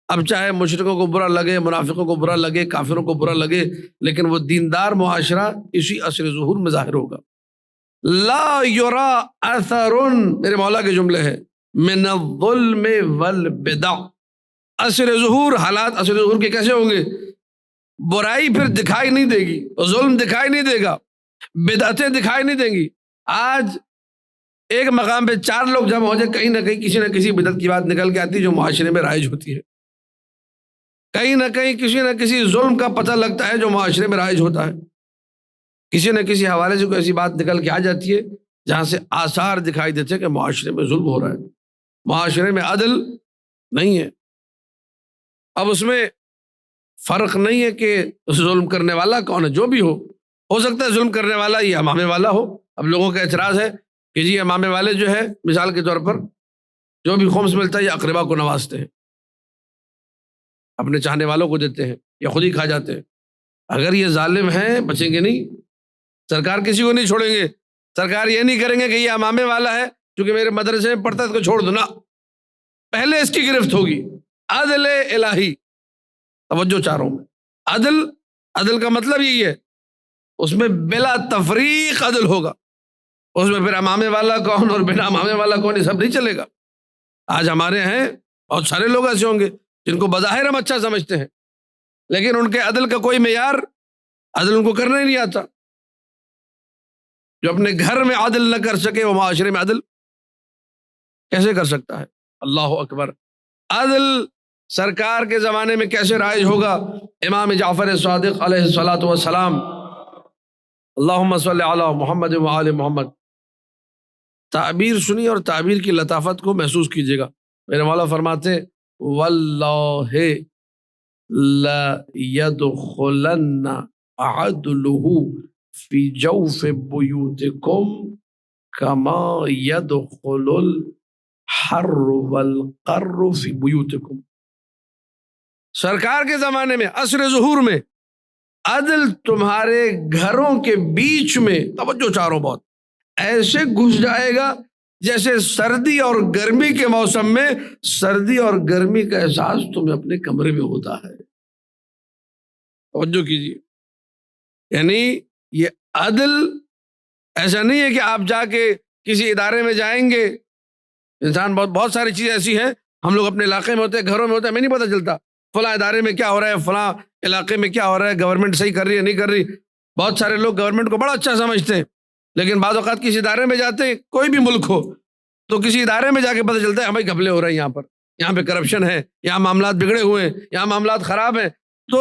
اب چاہے مشرکوں کو برا لگے، منافقوں کو برا لگے، کافروں کو برا لگے، لیکن وہ دیندار معاشرہ اسی عصر ظہور میں ظاہر ہوگا۔ لا یرا اثر، میرے مولا کے جملے ہیں، من الظلم والبدع۔ عصر ظہور، حالات عصر ظہور کے کیسے ہوں گے؟ برائی پھر دکھائی نہیں دے گی، ظلم دکھائی نہیں دے گا، بدعتیں دکھائی نہیں دیں گی۔ آج ایک مقام پہ 4 لوگ جمع ہو جائے، کہیں نہ کہیں کسی نہ کسی بدعت کی بات نکل کے آتی ہے جو معاشرے میں رائج ہوتی ہے، کہیں نہ کہیں کسی نہ کسی ظلم کا پتہ لگتا ہے جو معاشرے میں رائج ہوتا ہے، کسی نہ کسی حوالے سے کوئی ایسی بات نکل کے آ جاتی ہے جہاں سے آثار دکھائی دیتے ہیں کہ معاشرے میں ظلم ہو رہا ہے، معاشرے میں عدل نہیں ہے۔ اب اس میں فرق نہیں ہے کہ ظلم کرنے والا کون ہے، جو بھی ہو سکتا ہے ظلم کرنے والا یہ امامے والا ہو۔ اب لوگوں کا اعتراض ہے کہ جی امامے والے جو ہے مثال کے طور پر جو بھی خمس ملتا ہے یہ اقربا کو نوازتے ہیں، اپنے چاہنے والوں کو دیتے ہیں یا خود ہی کھا جاتے ہیں۔ اگر یہ ظالم ہیں بچیں گے نہیں، سرکار کسی کو نہیں چھوڑیں گے، سرکار یہ نہیں کریں گے کہ یہ امامے والا ہے چونکہ میرے مدرسے میں پڑھتا ہے اس کو چھوڑ دو، نہ، پہلے اس کی گرفت ہوگی۔ عدل الہی، توجہ چاروں میں عدل کا مطلب یہی ہے، اس میں بلا تفریق عدل ہوگا، اس میں پھر امامے والا کون اور بنا امامے والا کون یہ سب نہیں چلے گا۔ آج ہمارے ہیں بہت سارے لوگ ایسے ہوں گے جن کو بظاہر ہم اچھا سمجھتے ہیں لیکن ان کے عدل کا کوئی معیار، عدل ان کو کرنا ہی نہیں آتا۔ جو اپنے گھر میں عدل نہ کر سکے وہ معاشرے میں عدل کیسے کر سکتا ہے؟ اللہ اکبر۔ عدل سرکار کے زمانے میں کیسے رائج ہوگا؟ امام جعفر صادق علیہ الصلاۃ والسلام، اللہم صلی علی محمد وآل محمد، تعبیر سنی اور تعبیر کی لطافت کو محسوس کیجیے گا۔ میرے مولا فرماتے ہیں واللہ لا يدخلن عدلہ فی جوف بیوتکم کما يدخل الحر والقر فی بیوتکم۔ سرکار کے زمانے میں عصر ظہور میں عدل تمہارے گھروں کے بیچ میں، توجہ چاروں بہت، ایسے گھس جائے گا جیسے سردی اور گرمی کے موسم میں سردی اور گرمی کا احساس تمہیں اپنے کمرے میں ہوتا ہے۔ توجہ کیجیے، یعنی یہ عدل ایسا نہیں ہے کہ آپ جا کے کسی ادارے میں جائیں گے، انسان بہت ساری چیزیں ایسی ہیں، ہم لوگ اپنے علاقے میں ہوتے ہیں، گھروں میں ہوتے ہیں، ہمیں نہیں پتہ چلتا فلاں ادارے میں کیا ہو رہا ہے، فلاں علاقے میں کیا ہو رہا ہے، گورنمنٹ صحیح کر رہی ہے نہیں کر رہی۔ بہت سارے لوگ گورنمنٹ کو بڑا اچھا سمجھتے ہیں لیکن بعض اوقات کسی ادارے میں جاتے ہیں، کوئی بھی ملک ہو تو کسی ادارے میں جا کے پتہ چلتا ہے ہمیں گھپلے ہو رہے ہیں، یہاں پہ کرپشن ہے، یہاں معاملات بگڑے ہوئے ہیں، یہاں معاملات خراب ہیں۔ تو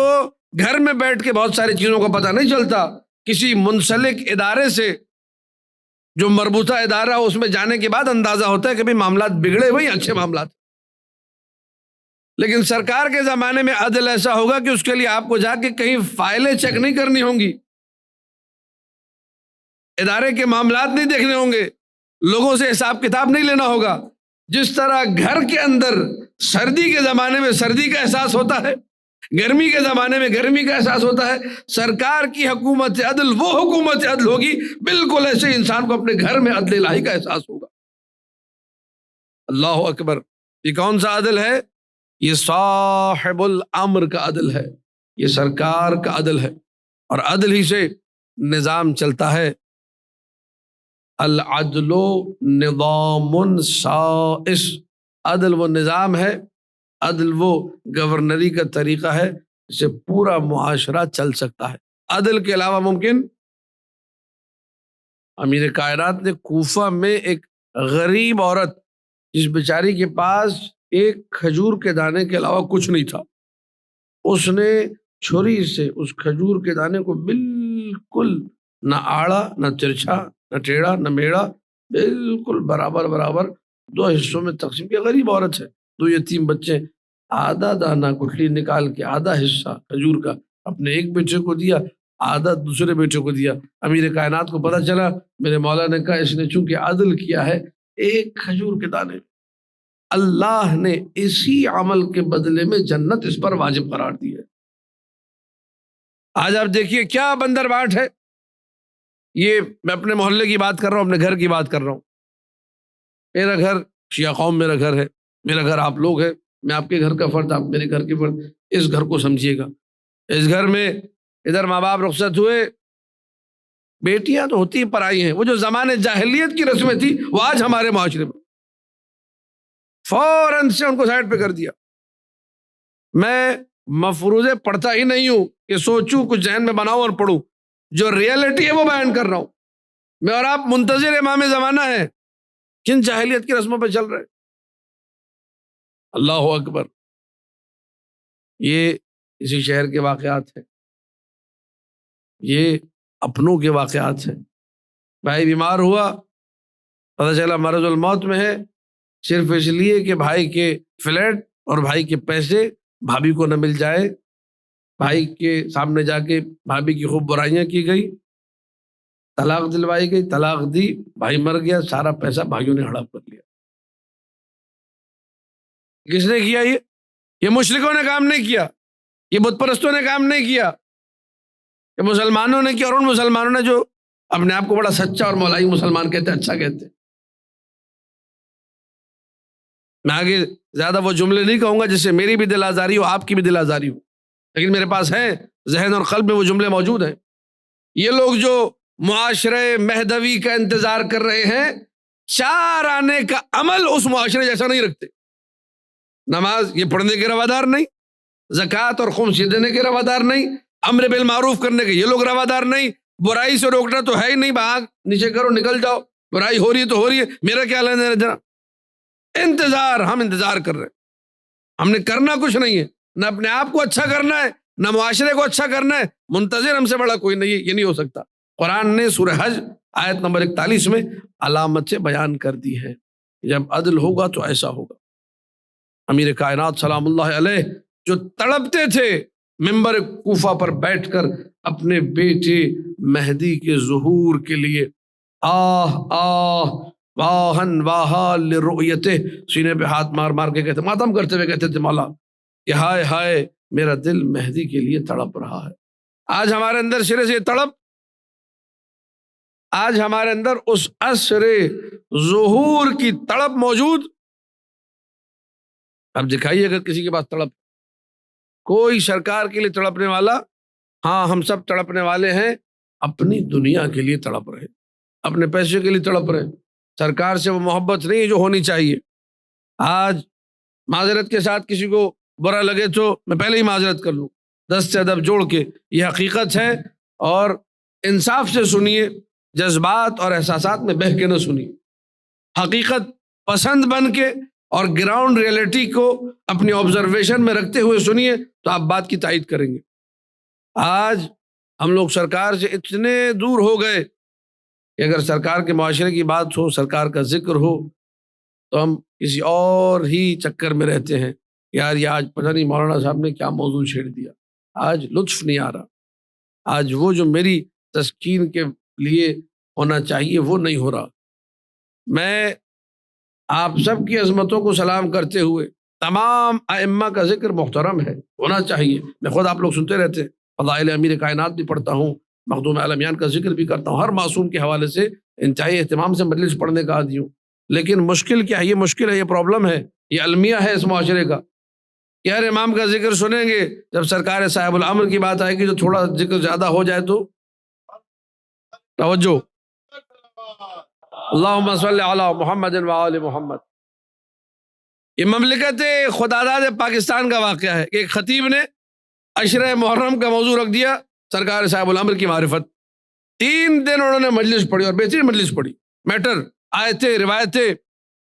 گھر میں بیٹھ کے بہت ساری چیزوں کا پتہ نہیں چلتا، کسی منسلک ادارے سے جو مربوطہ ادارہ ہو اس میں جانے کے بعد اندازہ ہوتا ہے کہ بھی معاملات بگڑے ہوئے اچھے معاملات۔ لیکن سرکار کے زمانے میں عدل ایسا ہوگا کہ اس کے لیے آپ کو جا کے کہیں فائلیں چیک نہیں کرنی ہوں گی، ادارے کے معاملات نہیں دیکھنے ہوں گے، لوگوں سے حساب کتاب نہیں لینا ہوگا۔ جس طرح گھر کے اندر سردی کے زمانے میں سردی کا احساس ہوتا ہے، گرمی کے زمانے میں گرمی کا احساس ہوتا ہے، سرکار کی حکومت عدل وہ حکومت عدل ہوگی بالکل ایسے انسان کو اپنے گھر میں عدل الہی کا احساس ہوگا۔ اللہ اکبر۔ یہ کون سا عدل ہے؟ یہ صاحب الامر کا عدل ہے، یہ سرکار کا عدل ہے، اور عدل ہی سے نظام چلتا ہے۔ العدل نظام سائس، عدل وہ نظام ہے، عدل وہ گورنری کا طریقہ ہے جس سے پورا معاشرہ چل سکتا ہے۔ عدل کے علاوہ ممکن، امیر کائنات نے کوفہ میں ایک غریب عورت جس بیچاری کے پاس ایک کھجور کے دانے کے علاوہ کچھ نہیں تھا، اس نے چھری سے اس کھجور کے دانے کو بالکل نہ آڑا نہ ترچھا نہ ٹیڑھا نہ میڑا، بالکل برابر برابر 2 حصوں میں تقسیم کیا۔ غریب عورت ہے، 2 یتیم بچے، آدھا دانہ گٹھلی نکال کے آدھا حصہ کھجور کا اپنے ایک بیٹے کو دیا، آدھا دوسرے بیٹے کو دیا۔ امیر کائنات کو پتہ چلا، میرے مولا نے کہا اس نے چونکہ عدل کیا ہے ایک کھجور کے دانے، اللہ نے اسی عمل کے بدلے میں جنت اس پر واجب قرار دی ہے۔ آج آپ دیکھیے کیا بندر بانٹ ہے۔ یہ میں اپنے محلے کی بات کر رہا ہوں، اپنے گھر کی بات کر رہا ہوں۔ میرا گھر شیعہ قوم، میرا گھر ہے، میرا گھر آپ لوگ ہے، میں آپ کے گھر کا فرد، آپ میرے گھر کے فرد، اس گھر کو سمجھیے گا. اس گھر میں ادھر ماں باپ رخصت ہوئے، بیٹیاں تو ہوتی پرائی ہیں. وہ جو زمانے جاہلیت کی رسمیں تھی وہ آج ہمارے معاشرے میں فوراً سے ان کو سائڈ پہ کر دیا. میں مفروضے پڑھتا ہی نہیں ہوں کہ سوچوں کچھ ذہن میں بناؤں اور پڑھوں، جو ریئلٹی ہے وہ بیان کر رہا ہوں. میں اور آپ منتظر امام زمانہ ہے، کن جاہلیت کی رسموں پہ چل رہے. اللہ اکبر. یہ اسی شہر کے واقعات ہیں، یہ اپنوں کے واقعات ہیں. بھائی بیمار ہوا، پتہ چلا مرض الموت میں ہے، صرف اس لیے کہ بھائی کے فلیٹ اور بھائی کے پیسے بھابھی کو نہ مل جائے. بھائی کے سامنے جا کے بھابھی کی خوب برائیاں کی گئی، طلاق دلوائی گئی، طلاق دی، بھائی مر گیا، سارا پیسہ بھائیوں نے ہڑپ کر لیا. کس نے کیا؟ یہ مشرکوں نے کام نہیں کیا، یہ بت پرستوں نے کام نہیں کیا، یہ مسلمانوں نے کیا. اور ان مسلمانوں نے جو اپنے آپ کو بڑا سچا اور مولائی مسلمان کہتے ہیں، اچھا کہتے ہیں. میں آگے زیادہ وہ جملے نہیں کہوں گا جس سے میری بھی دل آزاری ہو، آپ کی بھی دل آزاری ہو، لیکن میرے پاس ہے، ذہن اور قلب میں وہ جملے موجود ہیں. یہ لوگ جو معاشرے مہدوی کا انتظار کر رہے ہیں، 4 آنے کا عمل اس معاشرے جیسا نہیں رکھتے. نماز یہ پڑھنے کے روادار نہیں، زکوٰۃ اور خمس دینے کے روادار نہیں، امر بالمعروف کرنے کے یہ لوگ روادار نہیں، برائی سے روکنا تو ہے ہی نہیں، بھاگ نیچے کرو نکل جاؤ، برائی ہو رہی ہے تو ہو رہی ہے، میرا کیا لینا دینا. انتظار، ہم انتظار کر رہے ہیں. ہم نے کرنا کچھ نہیں ہے، نہ اپنے آپ کو اچھا کرنا ہے، نہ معاشرے کو اچھا کرنا ہے. منتظر ہم سے بڑا کوئی نہیں ہے، یہ نہیں ہو سکتا. قرآن نے سورہ حج آیت نمبر 41 میں علامت سے بیان کر دی ہے، جب عدل ہوگا تو ایسا ہوگا. امیر کائنات سلام اللہ علیہ جو تڑپتے تھے منبر کوفہ پر بیٹھ کر اپنے بیٹے مہدی کے ظہور کے لیے، آہ آہ واہن واہا لرؤیتہ، سینے پہ ہاتھ مار مار کے کہتے، ماتم کرتے ہوئے کہتے تھے، مولا کہ ہائے ہائے میرا دل مہدی کے لیے تڑپ رہا ہے. آج ہمارے اندر سرے سے تڑپ، آج ہمارے اندر اس عصر ظہور کی تڑپ موجود. اب دکھائیے اگر کسی کے پاس تڑپ، کوئی سرکار کے لیے تڑپنے والا. ہاں ہم سب تڑپنے والے ہیں، اپنی دنیا کے لیے تڑپ رہے، اپنے پیسے کے لیے تڑپ رہے. سرکار سے وہ محبت نہیں جو ہونی چاہیے. آج معذرت کے ساتھ کسی کو برا لگے تو میں پہلے ہی معذرت کر لوں، دست سے ادب جوڑ کے، یہ حقیقت ہے. اور انصاف سے سنیے، جذبات اور احساسات میں بہہ کے نہ سنیے. حقیقت پسند بن کے اور گراؤنڈ ریئلٹی کو اپنی آبزرویشن میں رکھتے ہوئے سنیے تو آپ بات کی تائید کریں گے. آج ہم لوگ سرکار سے اتنے دور ہو گئے کہ اگر سرکار کے معاشرے کی بات ہو، سرکار کا ذکر ہو، تو ہم کسی اور ہی چکر میں رہتے ہیں. یار یہ آج پتہ نہیں مولانا صاحب نے کیا موضوع چھیڑ دیا، آج لطف نہیں آ رہا، آج وہ جو میری تسکین کے لیے ہونا چاہیے وہ نہیں ہو رہا. میں آپ سب کی عظمتوں کو سلام کرتے ہوئے، تمام ائمہ کا ذکر محترم ہے، ہونا چاہیے. میں خود آپ لوگ سنتے رہتے ہیں، فضائل امیر کائنات بھی پڑھتا ہوں، مخدوم عالمیان کا ذکر بھی کرتا ہوں، ہر معصوم کے حوالے سے انتہائی اہتمام سے مجلس پڑھنے کا عادی ہوں. لیکن مشکل کیا ہے؟ یہ مشکل ہے، یہ پرابلم ہے، یہ المیہ ہے اس معاشرے کا کہ ہر امام کا ذکر سنیں گے، جب سرکار صاحب الامر کی بات آئے گی تو تھوڑا ذکر زیادہ ہو جائے تو توجہ. اللہم صلی علی محمد و آل محمد. یہ مملکت خداداد پاکستان کا واقعہ ہے کہ ایک خطیب نے عشرہ محرم کا موضوع رکھ دیا، سرکار صاحب الامر کی معرفت. 3 دن انہوں نے مجلس پڑھی اور بہترین مجلس پڑھی. میٹر، آیتیں، روایتیں،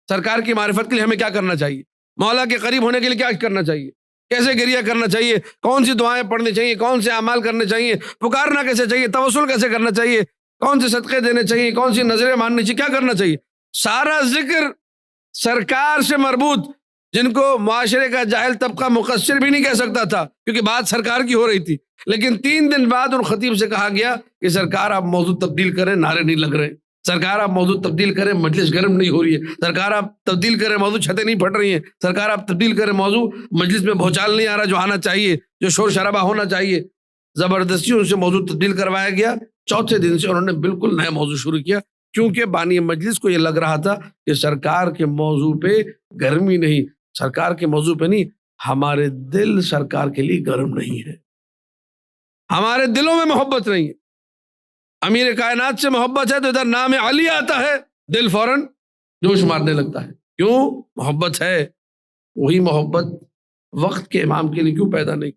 سرکار کی معرفت کے لیے ہمیں کیا کرنا چاہیے، مولا کے قریب ہونے کے لیے کیا کرنا چاہیے، کیسے گریہ کرنا چاہیے، کون سی دعائیں پڑھنی چاہیے، کون سے اعمال کرنے چاہیے، پکارنا کیسے چاہیے، توسل کیسے کرنا چاہیے، کون سے صدقے دینے چاہیے، کون سی نظریں ماننی چاہیے، کیا کرنا چاہیے. سارا ذکر سرکار سے مربوط، جن کو معاشرے کا جاہل طبقہ مقصر بھی نہیں کہہ سکتا تھا کیونکہ بات سرکار کی ہو رہی تھی. لیکن 3 دن بعد ان خطیب سے کہا گیا کہ سرکار آپ موضوع تبدیل کریں، نعرے نہیں لگ رہے، سرکار آپ موضوع تبدیل کریں، مجلس گرم نہیں ہو رہی ہے، سرکار آپ تبدیل کریں، موضوع چھتیں نہیں پھٹ رہی ہیں، سرکار آپ تبدیل کریں، موضوع مجلس میں بھوچال نہیں آ رہا جو آنا چاہیے، جو شور شرابہ ہونا چاہیے. زبردستی ان سے موضوع تبدیل کروایا گیا. چوتھے دن سے انہوں نے بالکل نیا موضوع شروع کیا، کیونکہ بانی مجلس کو یہ لگ رہا تھا کہ سرکار کے موضوع پہ گرمی نہیں، سرکار کے موضوع پہ نہیں، ہمارے دل سرکار کے لیے گرم نہیں ہے، ہمارے دلوں میں محبت نہیں ہے۔ امیر کائنات سے محبت ہے تو ادھر نام علی آتا ہے، دل فوراً جوش مارنے لگتا ہے۔ کیوں؟ محبت ہے۔ وہی محبت وقت کے امام کے لیے کیوں پیدا نہیں؟